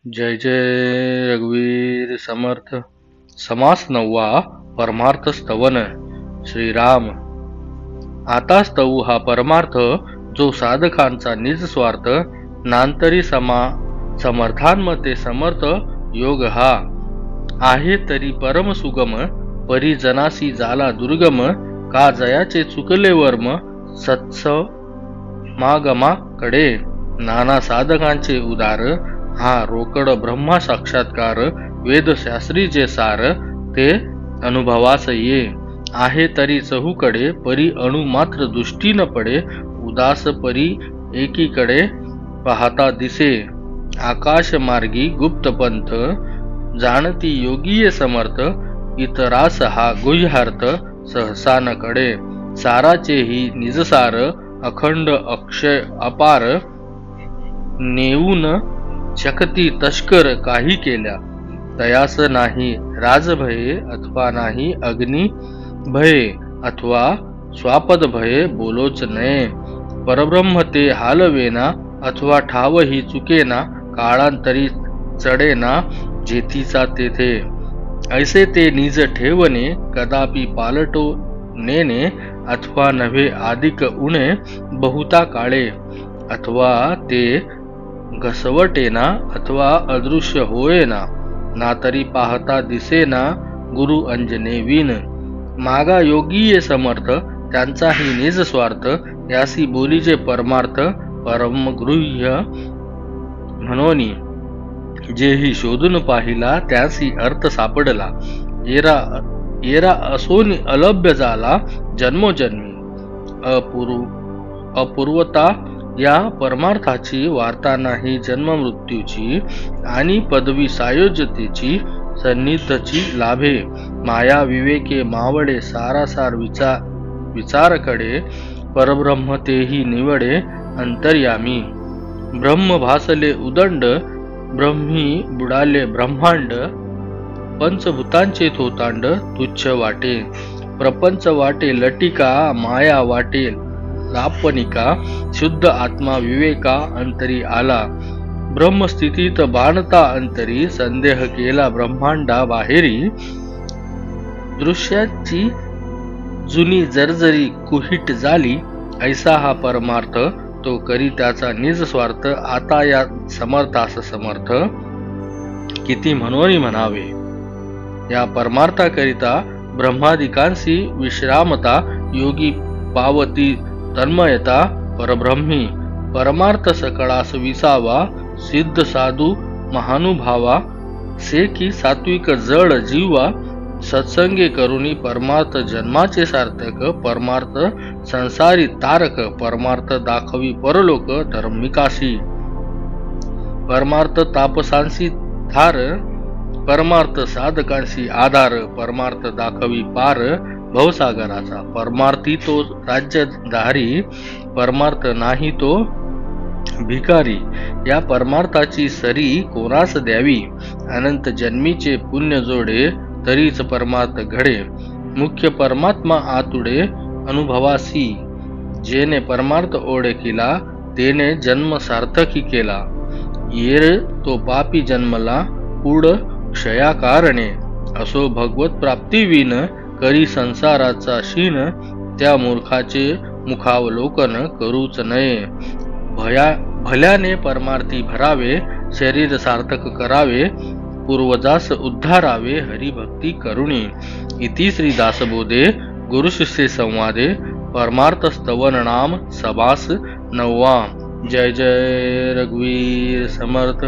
जय जय रघुवीर समर्थ। समास 9वा परमार्थ स्तवन। श्रीराम। आता स्तवू हा परमार्थ जो साधकांचा निज स्वार्थ नांतरी समर्थांमते समर्थ योग हा आहे तरी परम सुगम परिजनासी जाला दुर्गम का जयाचे चुकले वर्म सत्स मागमाकडे नाना साधकांचे उदार हा रोकड ब्रह्मा साक्षात्कार वेदशास्त्री जे सार ते अनुभवास ये आहे तरी चहूकडे परी अणु मात्र दृष्टी न पडे उदास परी एकीकडे पाहता दिसे आकाश मार्गी गुप्त पंथ जाणती योगीय समर्थ इतरास हा गुह्यार्थ सहसा न कडे साराचे ही निजसार अखंड अक्षय अपार नेऊन शकती तस्कर काही केल्या तयास नाही राजभये अथवा नाही अग्नी भये अथवा स्वापद भये बोलोच नये परब्रह्म ते हालवेना अथवा ठाव ही चुकेना काळांतरी चढेना जेथीचा तेथे ऐसे ते निज ठेवणे कदापि पालटो नेने अथवा नव्हे अधिक उणे बहुता काळे अथवा ते घसवटेना अथवा अदृश्य होयेना ना तरी पाहता दिसेना गुरु अंजने विन मागा योगीय समर्थ त्यांचाही निज स्वार्थ यासी बोलीजे परमार्थ परमगृह्य म्हणोनी जेही शोधून पाहिला त्यासी अर्थ सापडला येरा असोनी अलभ्य झाला जन्मोजन्मी अपूर्वता या परमार्थाची वार्ता नाही जन्म मृत्यूची आणि पदवी सायोज्यतेची सन्निधची लाभे माया विवेके मावळे सारासार विचारकडे परब्रह्म तेही निवडे अंतर्यामी ब्रह्म भासले उदंड ब्रह्मी बुडाले ब्रह्मांड पंचभूतांचे थोतांड तुच्छ वाटे प्रपंच वाटे लटिका माया वाटे लापनिका शुद्ध आत्मा विवेका अंतरी आला ब्रह्मस्थितीत बाणता अंतरी संदेह केला ब्रह्मांडा बाहेरी दृश्याची जुनी जर्जरी कुहिट झाली ऐसा हा परमार्थ तो करी त्याचा निज स्वार्थ आता या समर्थास समर्थ किती म्हणून म्हणावे या परमार्थाकरिता ब्रह्मादिकांशी विश्रामता योगी पावती तन्मयता परब्रह्मी परमार्थ सकळास विसावा सिद्ध साधू महानुभावा से की सात्विक जड जीवा सत्संगे करुणी परमार्थ जन्माचे सार्थक परमार्थ संसारी तारक परमार्थ दाखवी परलोक धर्मिकाशी परमार्थ तापसांशी थार परमार्थ साधकांशी आधार परमार्थ दाखवी पार भवसागराचा परमार्थी तो राज्यधारी परमार्थ नाही तो भिकारी या परमार्थाची सरी कोणास द्यावी अनंत जन्मीचे पुण्य जोडे तरीच परमार्थ घडे मुख्य परमात्मा आतुडे अनुभवासी जेने परमार्थ ओळखिला तेने जन्म सार्थकी केला येर तो पापी जन्मला पुढ क्षया कारणे असो भगवत प्राप्ती विन करी संसाराचा शीन त्या मूर्खाचे मुखावलोकन करूच नये भल्याने परमार्थी भरावे शरीर सार्थक करावे पूर्वजास उद्धारावे हरिभक्ती करुणी इति श्री दासबोधे गुरुशिष्य संवादे परमार्थ स्तवन नाम समास 9वा। जय जय रघुवीर समर्थ।